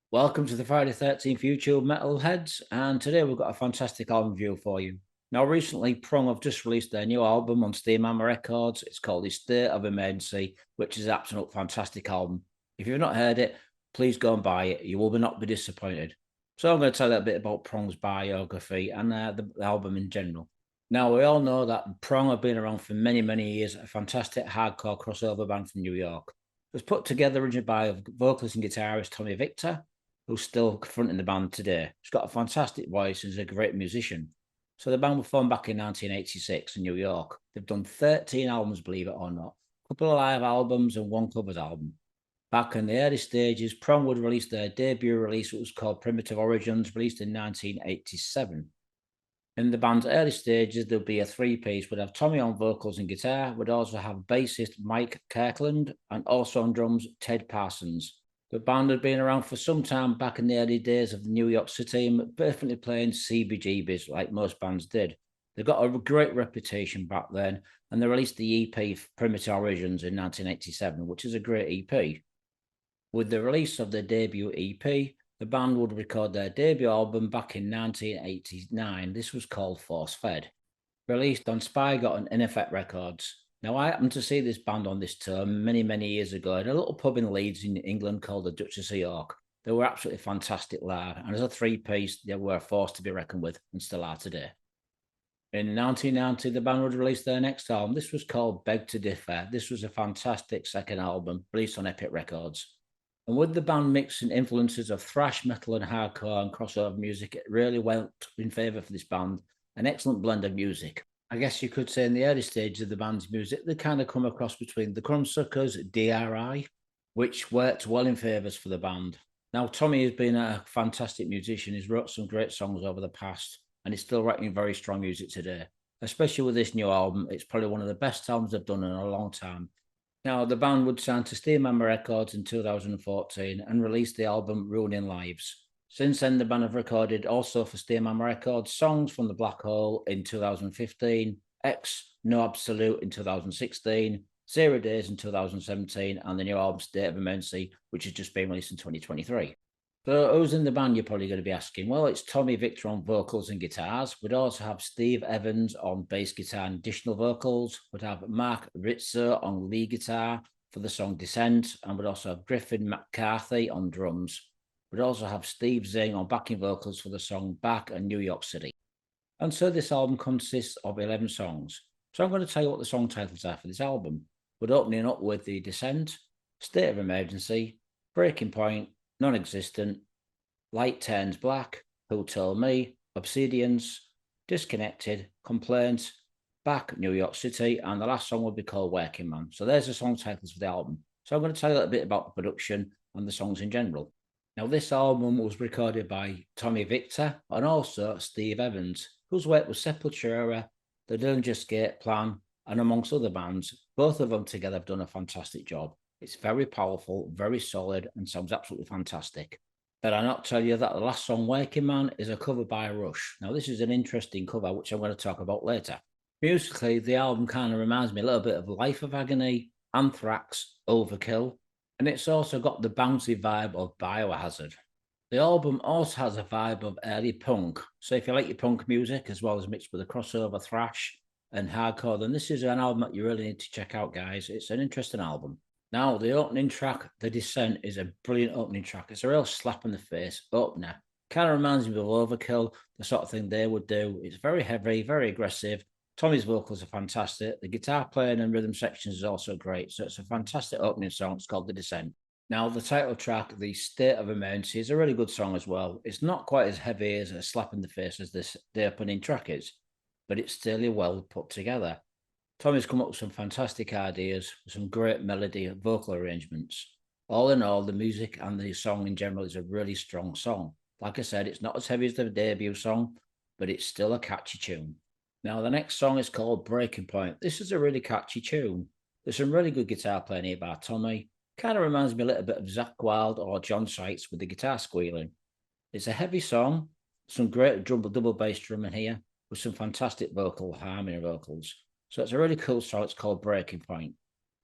Welcome to the Friday 13th YouTube Metalheads, and today we've got a fantastic album review for you. Now, recently, Prong have just released their new album on Steamhammer Records. It's called The State of Emergency, which is an absolute fantastic album. If you've not heard it, please go and buy it. You will not be disappointed. So I'm going to tell you a bit about Prong's biography and the album in general. Now, we all know that Prong have been around for many, many years, a fantastic hardcore crossover band from New York. It was put together originally by vocalist and guitarist Tommy Victor, who's still fronting the band today. He's got a fantastic voice and is a great musician. So the band were formed back in 1986 in New York. They've done 13 albums, believe it or not. A couple of live albums and one covers album. Back in the early stages, Prong would release their debut release, which was called Primitive Origins, released in 1987. In the band's early stages, there'll be a three-piece. Would have Tommy on vocals and guitar, would also have bassist Mike Kirkland, and also on drums, Ted Parsons. The band had been around for some time back in the early days of New York City and definitely playing CBGBs like most bands did. They got a great reputation back then, and they released the EP Primitive Origins in 1987, which is a great EP. With the release of their debut EP, the band would record their debut album back in 1989. This was called Force Fed, released on Spygot and Evetts Records. Now, I happened to see this band on this tour many, many years ago in a little pub in Leeds in England called the Duchess of York. They were absolutely fantastic live, and as a three-piece, they were a force to be reckoned with and still are today. In 1990, the band would release their next album. This was called Beg to Differ. This was a fantastic second album released on Epic Records. And with the band mixing influences of thrash metal and hardcore and crossover music, it really went in favour for this band. An excellent blend of music. I guess you could say in the early stages of the band's music, they kind of come across between the Crumbsuckers, DRI, which worked well in favours for the band. Now, Tommy has been a fantastic musician. He's wrote some great songs over the past, and he's still writing very strong music today. Especially with this new album, it's probably one of the best albums they've done in a long time. Now, the band would sign to Steamhammer Records in 2014 and release the album Ruining Lives. Since then, the band have recorded also for Steamhammer Records songs from The Black Hole in 2015, X No Absolute in 2016, 0 Days in 2017, and the new album State of Emergency, which has just been released in 2023. So who's in the band, you're probably going to be asking? Well, it's Tommy Victor on vocals and guitars. We'd also have Steve Evans on bass guitar and additional vocals. We'd have Marc Rizzo on lead guitar for the song Descent, and we'd also have Griffin McCarthy on drums. We'd also have Steve Zing on backing vocals for the song Back and New York City. And so this album consists of 11 songs. So I'm going to tell you what the song titles are for this album. We're opening up with The Descent, State of Emergency, Breaking Point, Non-Existent, Light Turns Black, Who Told Me, Obsidians, Disconnected, Complaints, Back, New York City, and the last song will be called Working Man. So there's the song titles for the album. So I'm going to tell you a little bit about the production and the songs in general. Now, this album was recorded by Tommy Victor and also Steve Evans, whose work with Sepultura, the Dillinger Escape Plan, and amongst other bands. Both of them together have done a fantastic job. It's very powerful, very solid, and sounds absolutely fantastic. But I'll not tell you that the last song, Working Man, is a cover by Rush. Now, this is an interesting cover, which I'm going to talk about later. Musically, the album kind of reminds me a little bit of Life of Agony, Anthrax, Overkill, and it's also got the bouncy vibe of Biohazard. The album also has a vibe of early punk. So if you like your punk music, as well as mixed with a crossover thrash and hardcore, then this is an album that you really need to check out, guys. It's an interesting album. Now, the opening track, The Descent, is a brilliant opening track. It's a real slap in the face opener. Kind of reminds me of Overkill, the sort of thing they would do. It's very heavy, very aggressive. Tommy's vocals are fantastic. The guitar playing and rhythm sections is also great. So it's a fantastic opening song. It's called The Descent. Now, the title track, The State of Emergency, is a really good song as well. It's not quite as heavy as a slap in the face as the opening track is, but it's still well put together. Tommy's come up with some fantastic ideas, with some great melody and vocal arrangements. All in all, the music and the song in general is a really strong song. Like I said, it's not as heavy as the debut song, but it's still a catchy tune. Now, the next song is called Breaking Point. This is a really catchy tune. There's some really good guitar playing here by Tommy. Kind of reminds me a little bit of Zakk Wylde or John Sykes with the guitar squealing. It's a heavy song, some great double bass drumming here, with some fantastic vocal harmony vocals. So it's a really cool song. It's called Breaking Point.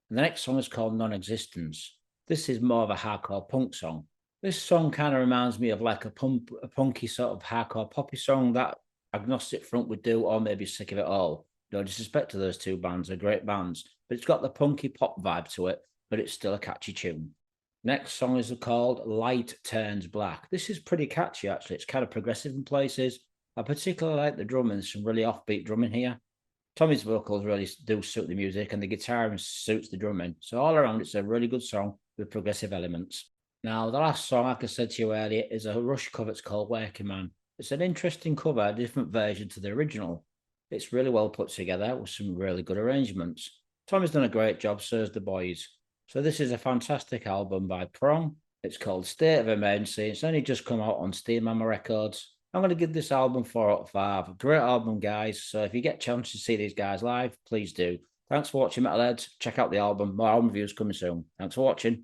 And the next song is called Non-Existence. This is more of a hardcore punk song. This song kind of reminds me of like a punky sort of hardcore poppy song that Agnostic Front would do, or maybe Sick of It All. No disrespect to those two bands, they're great bands, but it's got the punky pop vibe to it, but it's still a catchy tune. Next song is called Light Turns Black. This is pretty catchy, actually. It's kind of progressive in places. I particularly like the drumming. There's some really offbeat drumming here. Tommy's vocals really do suit the music, and the guitar suits the drumming. So all around, it's a really good song with progressive elements. Now, the last song, like I said to you earlier, is a Rush cover. It's called Working Man. It's an interesting cover, a different version to the original. It's really well put together with some really good arrangements. Tommy's done a great job, so has the boys. So this is a fantastic album by Prong. It's called State of Emergency. It's only just come out on Steamhammer Records. I'm going to give this album 4 out of 5. Great album, guys. So if you get a chance to see these guys live, please do. Thanks for watching, Metalheads. Check out the album. More album reviews coming soon. Thanks for watching.